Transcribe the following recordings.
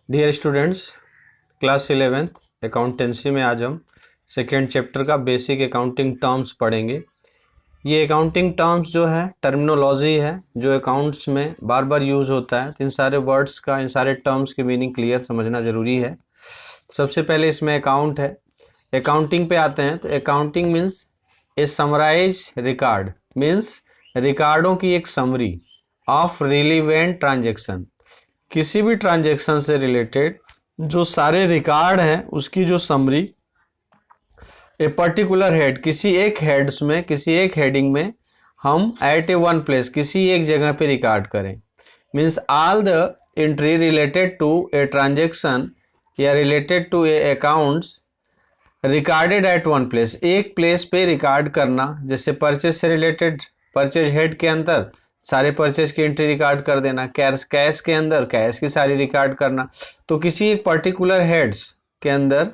Dear students, class 11th accountancy में आज हम सेकेंड चैप्टर का बेसिक अकाउंटिंग टर्म्स पढ़ेंगे। ये अकाउंटिंग टर्म्स जो है टर्मिनोलॉजी है जो अकाउंट्स में बार बार यूज़ होता है। तो इन सारे वर्ड्स का, इन सारे टर्म्स की मीनिंग क्लियर समझना ज़रूरी है। सबसे पहले इसमें अकाउंट है। अकाउंटिंग पे आते हैं तो अकाउंटिंग मीन्स ए समराइज रिकॉर्ड, मीन्स रिकॉर्डों की एक समरी ऑफ रिलीवेंट ट्रांजेक्शन। किसी भी ट्रांजेक्शन से रिलेटेड जो सारे रिकॉर्ड हैं उसकी जो समरी ए पर्टिकुलर हेड, किसी एक हेड्स में, किसी एक हेडिंग में हम एट ए वन प्लेस, किसी एक जगह पे रिकॉर्ड करें। Means all the entry related to a transaction या related to a accounts recorded at one place, एक प्लेस पे रिकॉर्ड करना। जैसे परचेज से रिलेटेड परचेज हेड के अंदर सारे परचेज की एंट्री रिकॉर्ड कर देना, कैश के अंदर कैश की सारी रिकॉर्ड करना। तो किसी एक पर्टिकुलर हेड्स के अंदर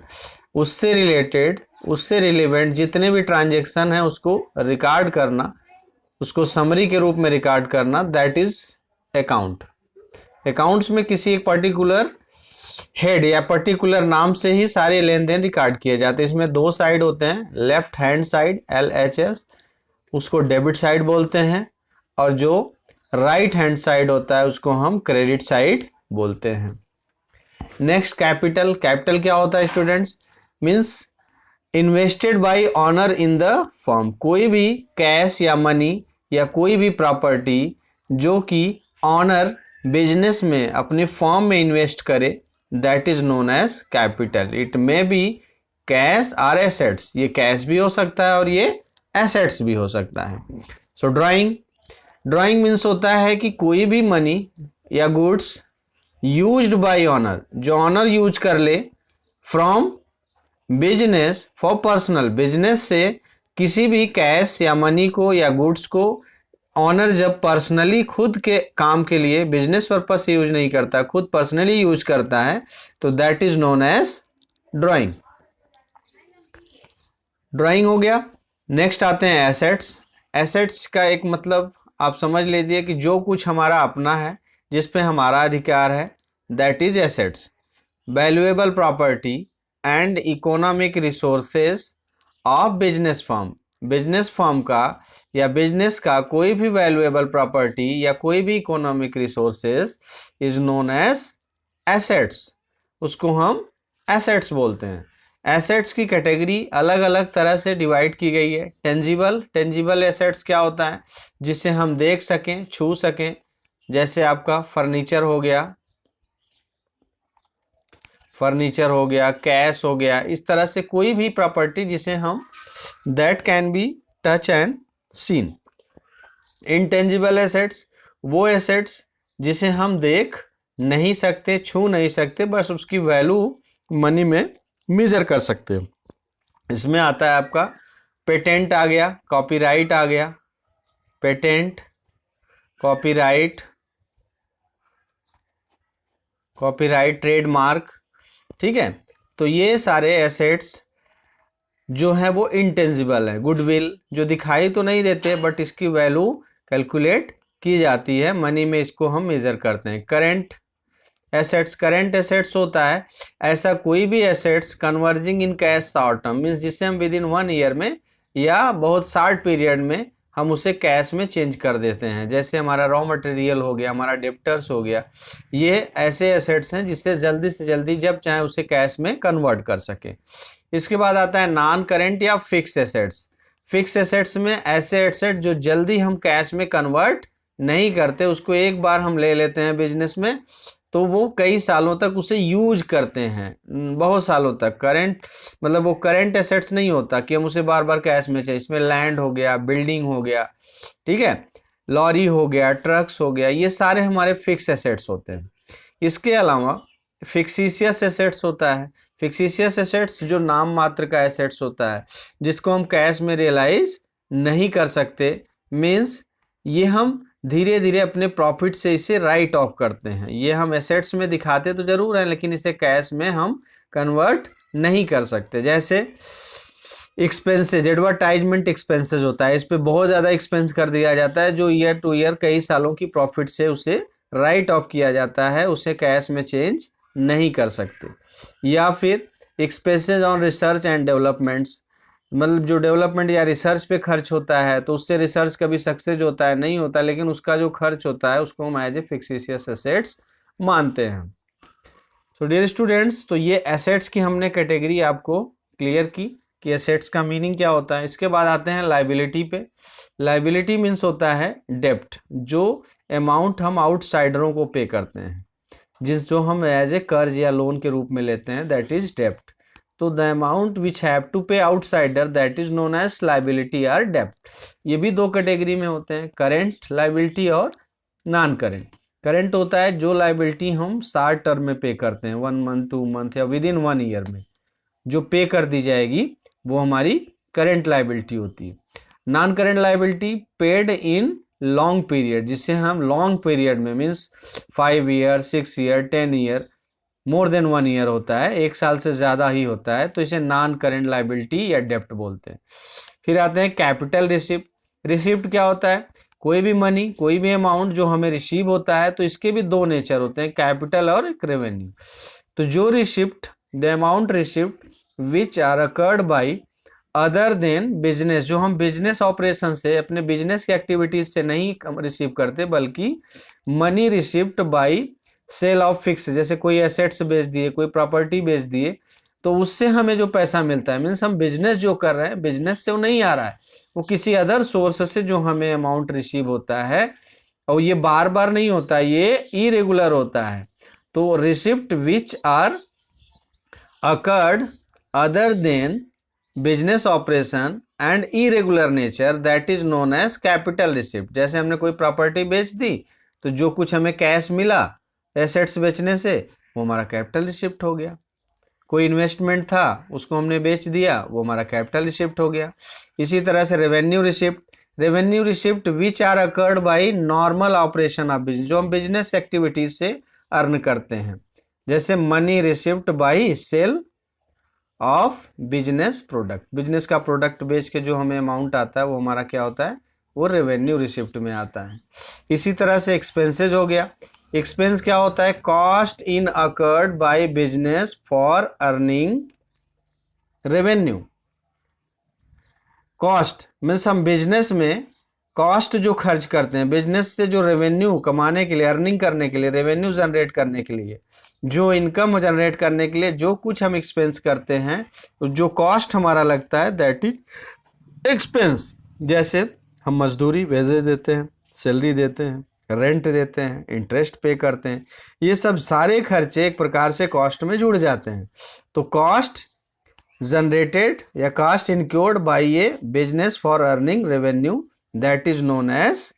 उससे रिलेटेड, उससे रिलेवेंट जितने भी ट्रांजेक्शन हैं उसको रिकॉर्ड करना, उसको समरी के रूप में रिकॉर्ड करना, दैट इज अकाउंट। अकाउंट्स में किसी एक पर्टिकुलर हेड या पर्टिकुलर नाम से ही सारे लेन देन रिकॉर्ड किए जाते हैं। इसमें दो साइड होते हैं, लेफ्ट हैंड साइड LHS उसको डेबिट साइड बोलते हैं, और जो राइट हैंड साइड होता है उसको हम क्रेडिट साइड बोलते हैं। Next capital. कैपिटल क्या होता है students? Means invested bye honour in the firm. कोई भी कैश या मनी या कोई भी प्रॉपर्टी जो कि ऑनर बिजनेस में अपनी फर्म में इन्वेस्ट करे, that is known as capital. It may be cash और एसेट्स। ये कैश भी हो सकता है और ये एसेट्स भी हो सकता है। सो ड्राइंग। ड्राइंग मीन्स होता है कि कोई भी मनी या गुड्स यूज्ड बाय ऑनर, जो ऑनर यूज कर ले from business for personal, business से किसी भी कैश या मनी को या गुड्स को ऑनर जब पर्सनली खुद के काम के लिए, बिजनेस पर्पज से यूज नहीं करता, खुद पर्सनली यूज करता है, तो that is known as drawing. Drawing हो गया। नेक्स्ट आते हैं एसेट्स। एसेट्स का एक मतलब आप समझ लीजिए कि जो कुछ हमारा अपना है, जिस पे हमारा अधिकार है, that is assets. Valuable property and economic resources of business firm. Business firm का या बिजनेस का कोई भी वैल्यूएबल प्रॉपर्टी या कोई भी economic resources is known as assets. उसको हम एसेट्स बोलते हैं। एसेट्स की कैटेगरी अलग अलग तरह से डिवाइड की गई है। टेंजिबल। टेंजिबल एसेट्स क्या होता है? जिसे हम देख सकें, छू सकें। जैसे आपका फर्नीचर हो गया, फर्नीचर हो गया, कैश हो गया, इस तरह से कोई भी प्रॉपर्टी जिसे हम that can be touch and seen. Intangible assets वो एसेट्स जिसे हम देख नहीं सकते, छू नहीं सकते, बस उसकी वैल्यू मनी में मेजर कर सकते हैं। इसमें आता है आपका पेटेंट आ गया, कॉपीराइट आ गया। पेटेंट, कॉपीराइट, कॉपीराइट, ट्रेडमार्क, ठीक है। तो ये सारे एसेट्स जो है वो इंटेंजिबल है। गुडविल जो दिखाई तो नहीं देते बट इसकी वैल्यू कैलकुलेट की जाती है, मनी में इसको हम मेजर करते हैं। Current assets. करेंट एसेट्स होता है ऐसा कोई भी assets converging in cash short term, means जिसे हम विद इन 1 ईयर में या बहुत शॉर्ट पीरियड में हम उसे कैश में चेंज कर देते हैं। जैसे हमारा रॉ मटेरियल हो गया, हमारा डेप्टर्स हो गया, ये ऐसे एसेट्स हैं जिससे जल्दी से जल्दी जब चाहे उसे कैश में कन्वर्ट कर सके। इसके बाद आता है नॉन करेंट या फिक्स एसेट्स। फिक्स एसेट्स में ऐसे एसेट जो जल्दी हम कैश में कन्वर्ट नहीं करते, उसको एक बार हम ले लेते हैं बिजनेस में तो वो कई सालों तक उसे यूज करते हैं, बहुत सालों तक। करेंट मतलब वो करेंट एसेट्स नहीं होता कि हम उसे बार बार कैश में चाहिए। इसमें लैंड हो गया, बिल्डिंग हो गया, ठीक है, लॉरी हो गया, ट्रक्स हो गया, ये सारे हमारे फिक्स एसेट्स होते हैं। इसके अलावा फिक्सिशियस एसेट्स होता है। फिक्सिशियस एसेट्स जो नाम मात्र का एसेट्स होता है, जिसको हम कैश में रियलाइज नहीं कर सकते, मीन्स ये हम धीरे धीरे अपने प्रॉफिट से इसे राइट ऑफ करते हैं। ये हम एसेट्स में दिखाते तो जरूर हैं लेकिन इसे कैश में हम कन्वर्ट नहीं कर सकते। जैसे एक्सपेंसेज, एडवर्टाइजमेंट एक्सपेंसेज होता है, इस पे बहुत ज़्यादा एक्सपेंस कर दिया जाता है जो ईयर टू ईयर कई सालों की प्रॉफिट से उसे राइट ऑफ किया जाता है, उसे कैश में चेंज नहीं कर सकते। या फिर expenses on research and developments, मतलब जो डेवलपमेंट या रिसर्च पे खर्च होता है तो उससे रिसर्च कभी सक्सेस होता है नहीं होता, लेकिन उसका जो खर्च होता है उसको हम एज ए फिक्सिशियस एसेट्स मानते हैं। तो डियर स्टूडेंट्स, तो ये एसेट्स की हमने कैटेगरी आपको क्लियर की कि एसेट्स का मीनिंग क्या होता है। इसके बाद आते हैं लाइबिलिटी पे। लाइबिलिटी मीन्स होता है डेप्ट, जो अमाउंट हम आउटसाइडरों को पे करते हैं, जो हम एज ए कर्ज या लोन के रूप में लेते हैं, दैट इज डेप्ट। तो the amount which have to pay outsider that is known as liability or डेप्ट। ये भी दो कैटेगरी में होते हैं, करेंट लाइबिलिटी और नॉन करेंट। करेंट होता है जो लाइबिलिटी हम शॉर्ट टर्म में पे करते हैं, 1 मंथ 2 मंथ या विद इन 1 ईयर में जो पे कर दी जाएगी वो हमारी करेंट लाइबिलिटी होती है। Non current liability paid in long period, जिसे हम लॉन्ग पीरियड में means 5 year 6 year 10 year more than 1 year होता है, 1 साल से ज़्यादा ही होता है, तो इसे नॉन करेंट लाइबिलिटी या डेप्ट बोलते हैं। फिर आते हैं कैपिटल रिसिप्ट। रिसिप्ट क्या होता है? कोई भी मनी, कोई भी अमाउंट जो हमें रिसीव होता है, तो इसके भी दो नेचर होते हैं, कैपिटल और एक रेवेन्यू। तो जो receipt, the amount receipt which are accrued by other than business, जो हम बिजनेस ऑपरेशन से, अपने बिजनेस की एक्टिविटीज से नहीं रिसीव करते, बल्कि money receipt by sale of fix, जैसे कोई एसेट्स बेच दिए, कोई प्रॉपर्टी बेच दिए, तो उससे हमें जो पैसा मिलता है, मीन्स हम बिजनेस जो कर रहे हैं, बिजनेस से वो नहीं आ रहा है, वो किसी अदर सोर्स से जो हमें अमाउंट रिसीव होता है, और ये बार बार नहीं होता, ये इरेगुलर होता है। तो receipt which are accrued other than business operation and irregular nature that is known as capital receipt. जैसे हमने कोई प्रॉपर्टी बेच दी, तो जो कुछ हमें कैश मिला एसेट्स बेचने से, वो हमारा कैपिटल रिसिप्ट हो गया। कोई इन्वेस्टमेंट था, उसको हमने बेच दिया, वो हमारा कैपिटल रिसिप्ट हो गया। इसी तरह से revenue receipt, revenue receipt which are accrued by normal operation of business, जो हम बिजनेस एक्टिविटीज से अर्न करते हैं, जैसे money receipt by sale of business product, business का प्रोडक्ट बेच के जो हमें अमाउंट आता है वो हमारा क्या होता है, वो रेवेन्यू रिसिप्ट में आता है। इसी तरह से एक्सपेंसेस हो गया। एक्सपेंस क्या होता है? Cost in occurred by business for earning revenue. Cost means हम बिजनेस में कॉस्ट जो खर्च करते हैं, बिजनेस से जो रेवेन्यू कमाने के लिए, अर्निंग करने के लिए, रेवेन्यू जनरेट करने के लिए, जो इनकम जनरेट करने के लिए जो कुछ हम एक्सपेंस करते हैं, जो कॉस्ट हमारा लगता है, दैट इज एक्सपेंस। जैसे हम मजदूरी, वेजेस देते हैं, सैलरी देते हैं, रेंट देते हैं, इंटरेस्ट पे करते हैं, ये सब सारे खर्चे एक प्रकार से कॉस्ट में जुड़ जाते हैं। तो कॉस्ट जनरेटेड या cost incurred by a business for earning revenue that is known as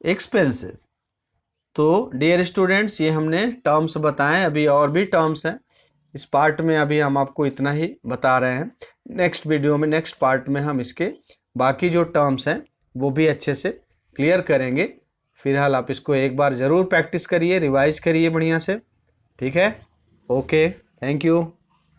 expenses. तो डियर स्टूडेंट्स, ये हमने टर्म्स बताएं, अभी और भी टर्म्स हैं इस पार्ट में, अभी हम आपको इतना ही बता रहे हैं। नेक्स्ट वीडियो में, नेक्स्ट पार्ट में हम इसके बाकी जो टर्म्स हैं वो भी अच्छे से क्लियर करेंगे। फिलहाल आप इसको एक बार ज़रूर प्रैक्टिस करिए, रिवाइज करिए बढ़िया से, ठीक है? Okay, thank you.